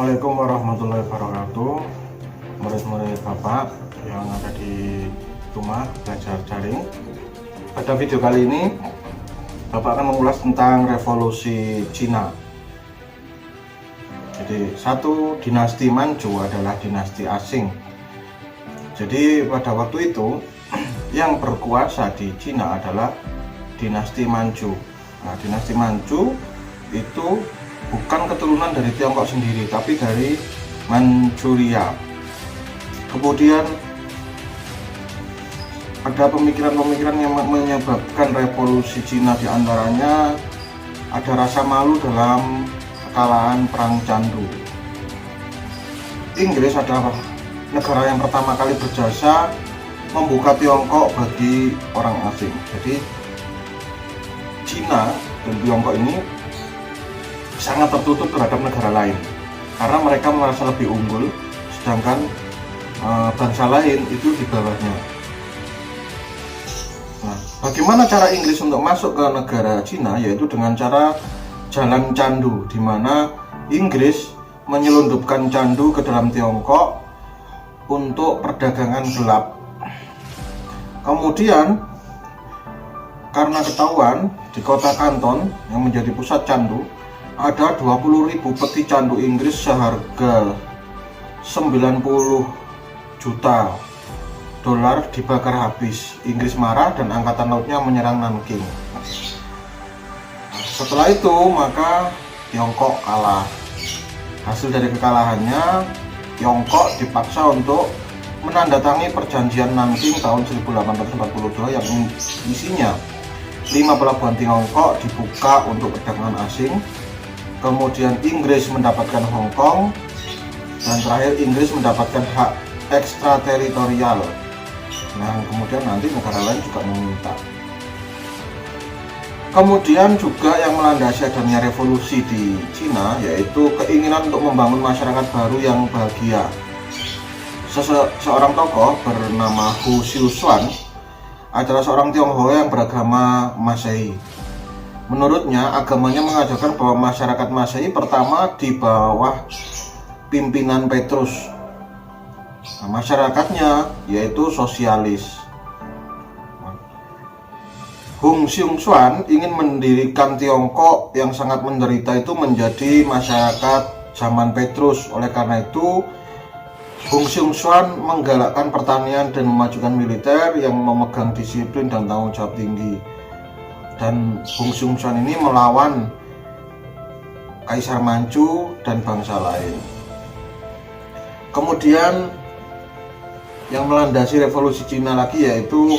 Assalamualaikum warahmatullahi wabarakatuh. Murid-murid Bapak yang ada di rumah belajar daring. Pada video kali ini Bapak akan mengulas tentang revolusi Cina. Jadi satu, dinasti Manchu adalah dinasti asing. Jadi pada waktu itu yang berkuasa di Cina adalah dinasti Manchu. Nah, dinasti Manchu itu bukan keturunan dari Tiongkok sendiri, tapi dari Manchuria. Kemudian ada pemikiran-pemikiran yang menyebabkan revolusi Cina, diantaranya ada rasa malu dalam kekalahan perang candu. Inggris adalah negara yang pertama kali berjasa membuka Tiongkok bagi orang asing. Jadi Cina dan Tiongkok ini sangat tertutup terhadap negara lain karena mereka merasa lebih unggul, sedangkan bangsa lain itu di bawahnya. Nah, bagaimana cara Inggris untuk masuk ke negara Cina? Yaitu dengan cara jalan candu, di mana Inggris menyelundupkan candu ke dalam Tiongkok untuk perdagangan gelap. Kemudian karena ketahuan di kota Kanton yang menjadi pusat candu ada 20.000 peti candu Inggris seharga 90 juta dolar dibakar habis. Inggris marah dan angkatan lautnya menyerang Nanking. Setelah itu maka Tiongkok kalah. Hasil dari kekalahannya, Tiongkok dipaksa untuk menandatangani perjanjian Nanking tahun 1842 yang isinya 5 pelabuhan Tiongkok dibuka untuk perdagangan asing. Kemudian Inggris mendapatkan Hong Kong, dan terakhir Inggris mendapatkan hak ekstrateritorial. Nah, kemudian nanti negara lain juga meminta. Kemudian juga yang melandasi adanya revolusi di Cina yaitu keinginan untuk membangun masyarakat baru yang bahagia. Seorang tokoh bernama Hu Xiuquan adalah seorang Tionghoa yang beragama Masehi. Menurutnya, agamanya mengajarkan bahwa masyarakat Masehi pertama di bawah pimpinan Petrus. Nah, masyarakatnya yaitu sosialis. Hu Xiuquan ingin mendirikan Tiongkok yang sangat menderita itu menjadi masyarakat zaman Petrus. Oleh karena itu, Hu Xiuquan menggalakkan pertanian dan memajukan militer yang memegang disiplin dan tanggung jawab tinggi. Dan Hu Xiuquan ini melawan Kaisar Manchu dan bangsa lain. Kemudian yang melandasi revolusi Cina lagi yaitu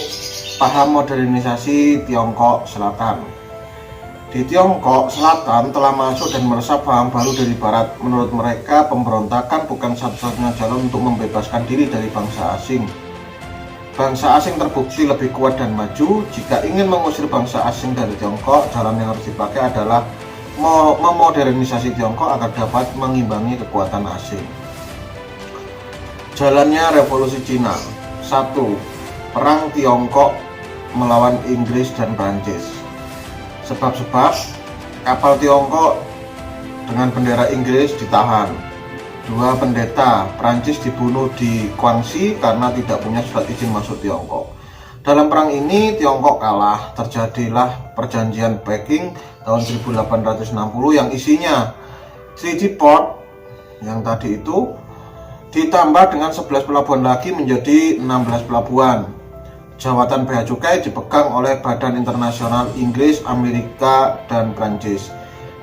paham modernisasi Tiongkok Selatan. Di Tiongkok Selatan telah masuk dan meresap paham baru dari Barat. Menurut mereka, pemberontakan bukan satu-satunya jalan untuk membebaskan diri dari bangsa asing. Bangsa asing terbukti lebih kuat dan maju. Jika ingin mengusir bangsa asing dari Tiongkok, jalan yang harus dipakai adalah memodernisasi Tiongkok agar dapat mengimbangi kekuatan asing. Jalannya revolusi Cina. 1. Perang Tiongkok melawan Inggris dan Prancis. Sebab-sebab kapal Tiongkok dengan bendera Inggris ditahan. 2. Pendeta Prancis dibunuh di Guangxi karena tidak punya surat izin masuk Tiongkok. Dalam perang ini Tiongkok kalah. Terjadilah perjanjian Peking tahun 1860 yang isinya Treaty Port yang tadi itu ditambah dengan 11 pelabuhan lagi menjadi 16 pelabuhan. Jawatan bea cukai dipegang oleh Badan Internasional Inggris, Amerika, dan Prancis.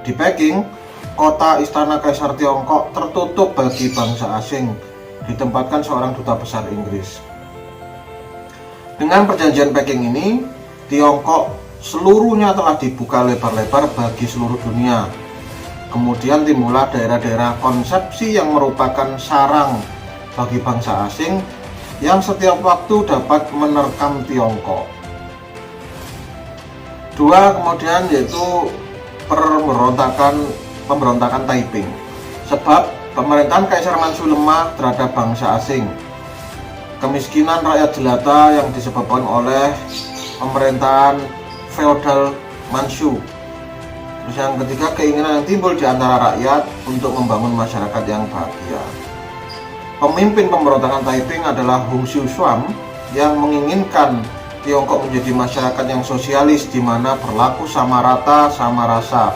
Di Peking, kota istana Kaisar Tiongkok tertutup bagi bangsa asing, ditempatkan seorang duta besar Inggris. Dengan perjanjian Peking ini, Tiongkok seluruhnya telah dibuka lebar-lebar bagi seluruh dunia. Kemudian timbullah daerah-daerah konsepsi yang merupakan sarang bagi bangsa asing yang setiap waktu dapat menerkam Tiongkok. 2. Kemudian yaitu pemberontakan Taiping. Sebab pemerintahan Kaisar Manchu lemah terhadap bangsa asing. Kemiskinan rakyat jelata yang disebabkan oleh pemerintahan feodal Manchu. Terus yang ketiga, keinginan yang timbul di antara rakyat untuk membangun masyarakat yang bahagia. Pemimpin pemberontakan Taiping adalah Hung Hsiu-hsuan yang menginginkan Tiongkok menjadi masyarakat yang sosialis di mana berlaku sama rata, sama rasa.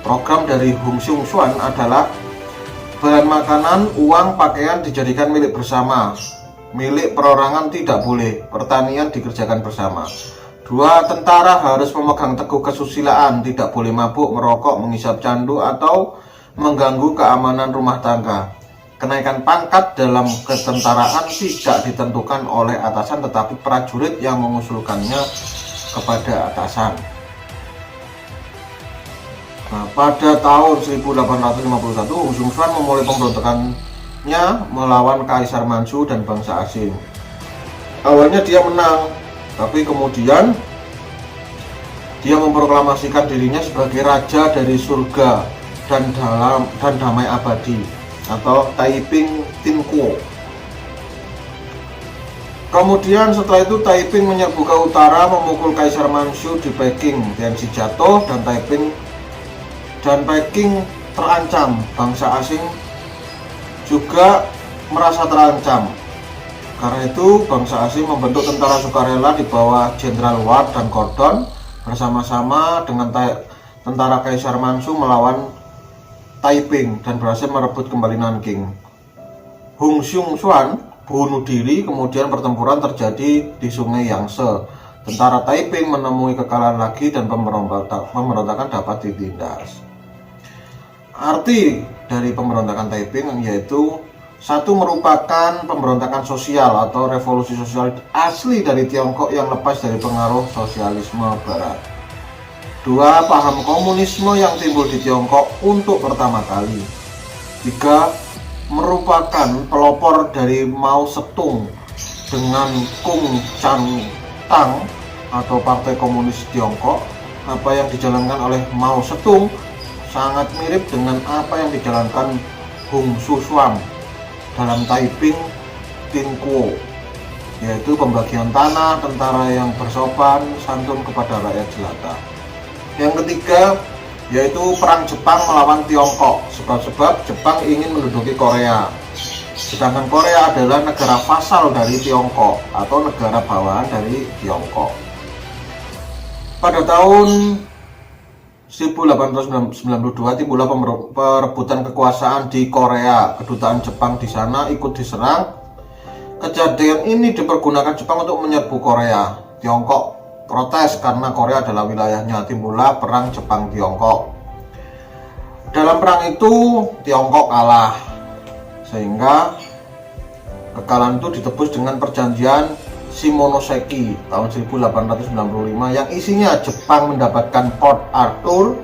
Program dari Hung Hsiu-hsuan adalah bahan makanan, uang, pakaian dijadikan milik bersama. Milik perorangan tidak boleh, pertanian dikerjakan bersama. 2. Tentara harus memegang teguh kesusilaan, tidak boleh mabuk, merokok, menghisap candu, atau mengganggu keamanan rumah tangga. Kenaikan pangkat dalam ketentaraan tidak ditentukan oleh atasan, tetapi prajurit yang mengusulkannya kepada atasan. Nah, pada tahun 1851, Hung Hsiu-hsuan memulai pemberontakannya melawan Kaisar Manchu dan bangsa asing. Awalnya dia menang, tapi kemudian dia memproklamasikan dirinya sebagai raja dari surga dan damai abadi atau Taiping Tinkuo. Kemudian setelah itu Taiping menyerbu ke utara, memukul Kaisar Manchu di Peking. Tianzi jatuh dan Peking terancam. Bangsa asing juga merasa terancam. Karena itu bangsa asing membentuk tentara sukarela di bawah Jenderal Ward dan Gordon bersama-sama dengan tentara Kaisar Manchu melawan Taiping dan berhasil merebut kembali Nanking. Hung Hsiu-hsuan bunuh diri, kemudian pertempuran terjadi di Sungai Yangtze. Tentara Taiping menemui kekalahan lagi dan pemberontakan dapat ditindas. Arti dari pemberontakan Taiping yaitu 1. Merupakan pemberontakan sosial atau revolusi sosial asli dari Tiongkok yang lepas dari pengaruh sosialisme barat. 2. Paham komunisme yang timbul di Tiongkok untuk pertama kali. 3. Merupakan pelopor dari Mao Zedong dengan Kung Chan Tang atau Partai Komunis Tiongkok. Apa yang dijalankan oleh Mao Zedong sangat mirip dengan apa yang dijalankan Hung Hsiu-hsuan dalam Taiping Tinkuo, yaitu pembagian tanah, tentara yang bersopan santun kepada rakyat jelata. Yang ketiga yaitu perang Jepang melawan Tiongkok. Sebab Jepang ingin menduduki Korea, sedangkan Korea adalah negara vasal dari Tiongkok atau negara bawahan dari Tiongkok. Pada tahun 1892 timbullah perebutan kekuasaan di Korea. Kedutaan Jepang di sana ikut diserang. Kejadian ini dipergunakan Jepang untuk menyerbu Korea. Tiongkok protes karena Korea adalah wilayahnya. Timbullah perang Jepang-Tiongkok. Dalam perang itu Tiongkok kalah, sehingga kekalahan itu ditebus dengan perjanjian Shimonoseki tahun 1895 yang isinya Jepang mendapatkan Port Arthur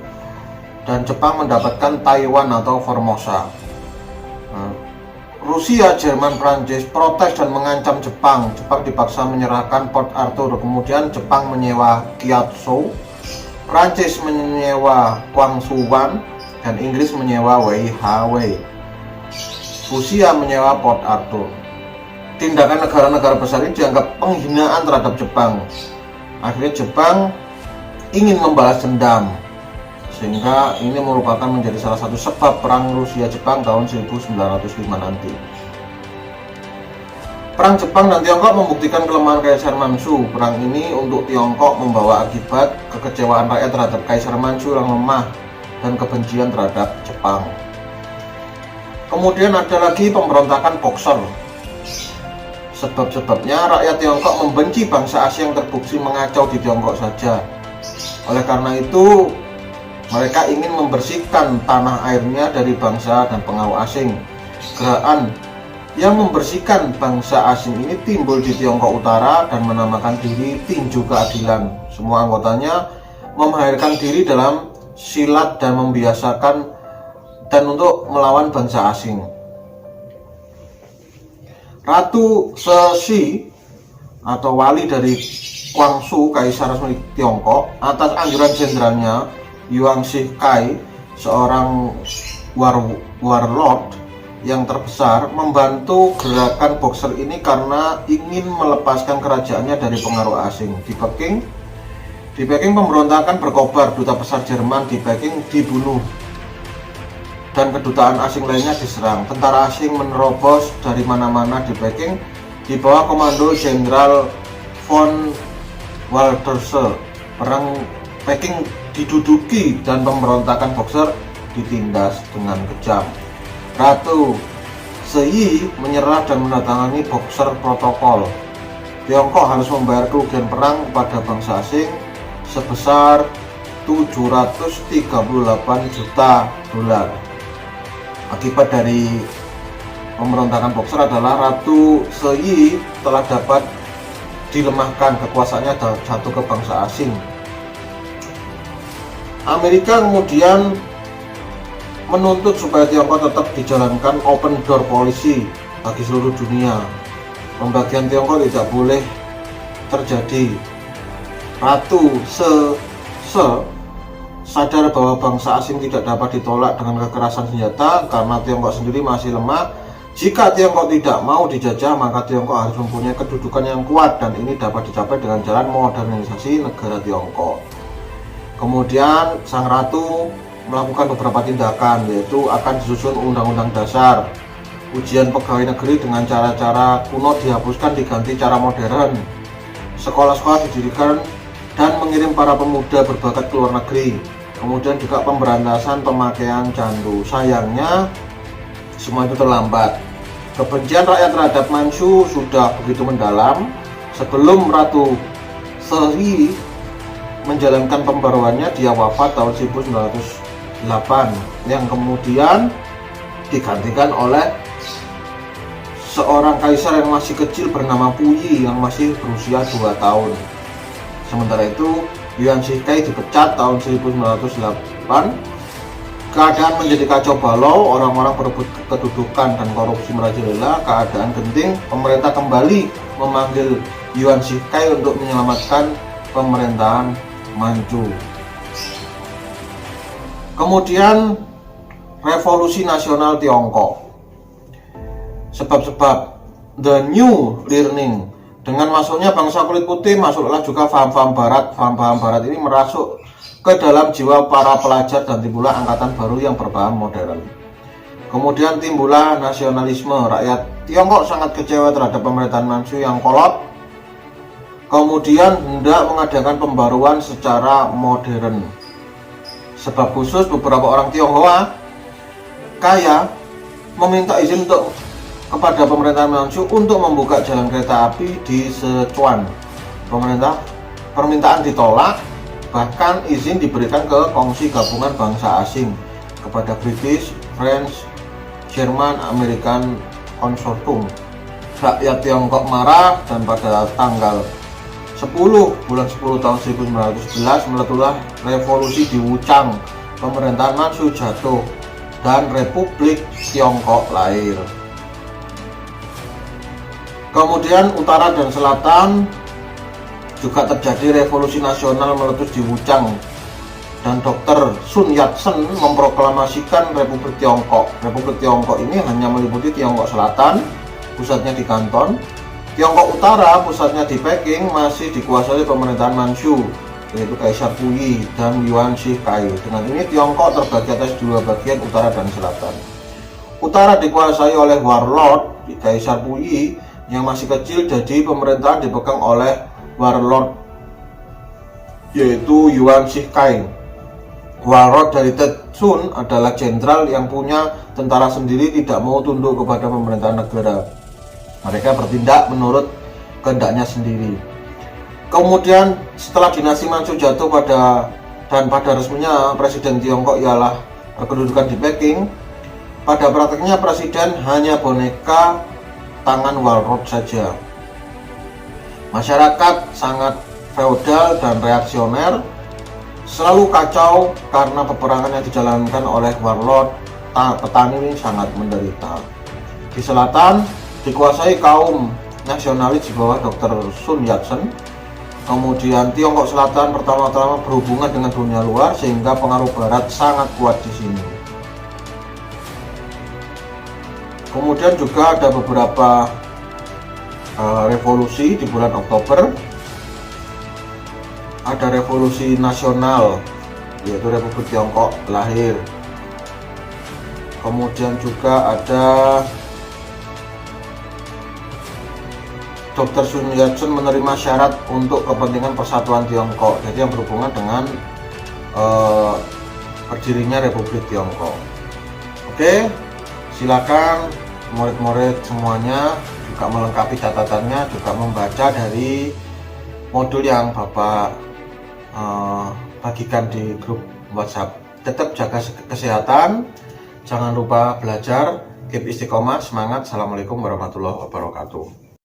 dan Jepang mendapatkan Taiwan atau Formosa. Rusia, Jerman, Prancis protes dan mengancam Jepang. Jepang dipaksa menyerahkan Port Arthur. Kemudian Jepang menyewa Kiatsu, Prancis menyewa Kwangsuwan, dan Inggris menyewa Weihawei. Rusia menyewa Port Arthur. Tindakan negara-negara besar ini dianggap penghinaan terhadap Jepang. Akhirnya Jepang ingin membalas dendam, sehingga ini merupakan menjadi salah satu sebab perang Rusia-Jepang tahun 1905 nanti. Perang Jepang dan Tiongkok membuktikan kelemahan Kaisar Manchu. Perang ini untuk Tiongkok membawa akibat kekecewaan rakyat terhadap Kaisar Manchu yang lemah dan kebencian terhadap Jepang. Kemudian ada lagi pemberontakan Boxer. Sebab-sebabnya rakyat Tiongkok membenci bangsa Asia yang terbukti mengacau di Tiongkok saja. Oleh karena itu, mereka ingin membersihkan tanah airnya dari bangsa dan pengaruh asing. Gerakan yang membersihkan bangsa asing ini timbul di Tiongkok Utara dan menamakan diri Tinju Keadilan. Semua anggotanya memahirkan diri dalam silat dan membiasakan dan untuk melawan bangsa asing. Ratu Cixi atau wali dari Guangxu, kaisar resmi Tiongkok, atas anjuran jenderalnya Yuan Shikai, seorang warlord yang terbesar, membantu gerakan Boxer ini karena ingin melepaskan kerajaannya dari pengaruh asing. Di Peking, Di Peking pemberontakan berkobar, duta besar Jerman di Peking dibunuh dan kedutaan asing lainnya diserang. Tentara asing menerobos dari mana-mana di Peking di bawah komando Jenderal von Waldersee. Perang Peking diduduki dan pemberontakan Boxer ditindas dengan kejam. Ratu Seyi menyerah dan menandatangani Boxer Protokol. Tiongkok harus membayar kerugian perang kepada bangsa asing sebesar 738 juta dolar. Akibat dari pemberontakan Boxer adalah Ratu Seyi telah dapat dilemahkan, kekuasaannya jatuh ke bangsa asing. Amerika kemudian menuntut supaya Tiongkok tetap dijalankan open door policy bagi seluruh dunia. Pembagian Tiongkok tidak boleh terjadi. Ratu sadar bahwa bangsa asing tidak dapat ditolak dengan kekerasan senjata karena Tiongkok sendiri masih lemah. Jika Tiongkok tidak mau dijajah, maka Tiongkok harus mempunyai kedudukan yang kuat, dan ini dapat dicapai dengan jalan modernisasi negara Tiongkok. Kemudian sang ratu melakukan beberapa tindakan, yaitu akan disusun undang-undang dasar, ujian pegawai negeri dengan cara-cara kuno dihapuskan diganti cara modern, sekolah-sekolah didirikan dan mengirim para pemuda berbakat ke luar negeri. Kemudian juga pemberantasan pemakaian candu. Sayangnya semua itu terlambat. Kebencian rakyat terhadap Manchu sudah begitu mendalam. Sebelum Ratu Seyi menjalankan pembaruannya, dia wafat tahun 1908 yang kemudian digantikan oleh seorang kaisar yang masih kecil bernama Puyi yang masih berusia 2 tahun. Sementara itu Yuan Shikai dipecat tahun 1908. Keadaan menjadi kacau balau, orang-orang berebut kedudukan dan korupsi merajalela. Keadaan genting, pemerintah kembali memanggil Yuan Shikai untuk menyelamatkan pemerintahan Manchu. Kemudian Revolusi Nasional Tiongkok. Sebab-sebab The New Learning. Dengan masuknya bangsa kulit putih, masuklah juga paham-paham barat. Paham-paham barat ini merasuk ke dalam jiwa para pelajar dan timbullah angkatan baru yang berpaham modern. Kemudian timbullah nasionalisme. Rakyat Tiongkok sangat kecewa terhadap pemerintahan Manchu yang kolot. Kemudian hendak mengadakan pembaruan secara modern. Sebab khusus beberapa orang Tionghoa kaya meminta izin kepada pemerintahan Manchu untuk membuka jalan kereta api di Sichuan. Permintaan ditolak. Bahkan izin diberikan ke kongsi gabungan bangsa asing kepada British, French, Jerman, American Consortium. Rakyat Tiongkok marah dan pada tanggal 10 bulan 10 tahun 1911 meletuslah revolusi di Wuchang. Pemerintahan Manchu jatuh dan Republik Tiongkok lahir. Kemudian utara dan selatan juga terjadi revolusi nasional meletus di Wuchang, dan Dr. Sun Yat-sen memproklamasikan Republik Tiongkok. Republik Tiongkok ini hanya meliputi Tiongkok Selatan, pusatnya di Kanton. Tiongkok Utara, pusatnya di Peking, masih dikuasai pemerintahan Manchu, yaitu Kaisar Puyi dan Yuan Shikai. Dengan ini Tiongkok terbagi atas dua bagian, utara dan selatan. Utara dikuasai oleh warlord Kaisar Puyi yang masih kecil, jadi pemerintahan dipegang oleh warlord yaitu Yuan Shikai. Warlord dari Tetsun adalah jenderal yang punya tentara sendiri, tidak mau tunduk kepada pemerintahan negara. Mereka bertindak menurut kehendaknya sendiri. Kemudian setelah dinasti Manchu jatuh pada resminya presiden Tiongkok ialah berkedudukan di Peking. Pada prakteknya presiden hanya boneka tangan warlord saja. Masyarakat sangat feodal dan reaksioner, selalu kacau karena peperangan yang dijalankan oleh warlord. Petani sangat menderita. Di selatan dikuasai kaum nasionalis di bawah Dr. Sun Yat-sen. Kemudian Tiongkok Selatan pertama-tama berhubungan dengan dunia luar sehingga pengaruh barat sangat kuat di sini. Kemudian juga ada beberapa revolusi di bulan Oktober. ada revolusi nasional, yaitu Republik Tiongkok lahir. Kemudian juga ada Dr. Sun Yat-sen menerima syarat untuk kepentingan persatuan Tiongkok, jadi yang berhubungan dengan berdirinya Republik Tiongkok. Oke, silakan murid-murid semuanya juga melengkapi catatannya, juga membaca dari modul yang Bapak bagikan di grup WhatsApp. Tetap jaga kesehatan, jangan lupa belajar, keep istiqomah, semangat. Assalamualaikum warahmatullahi wabarakatuh.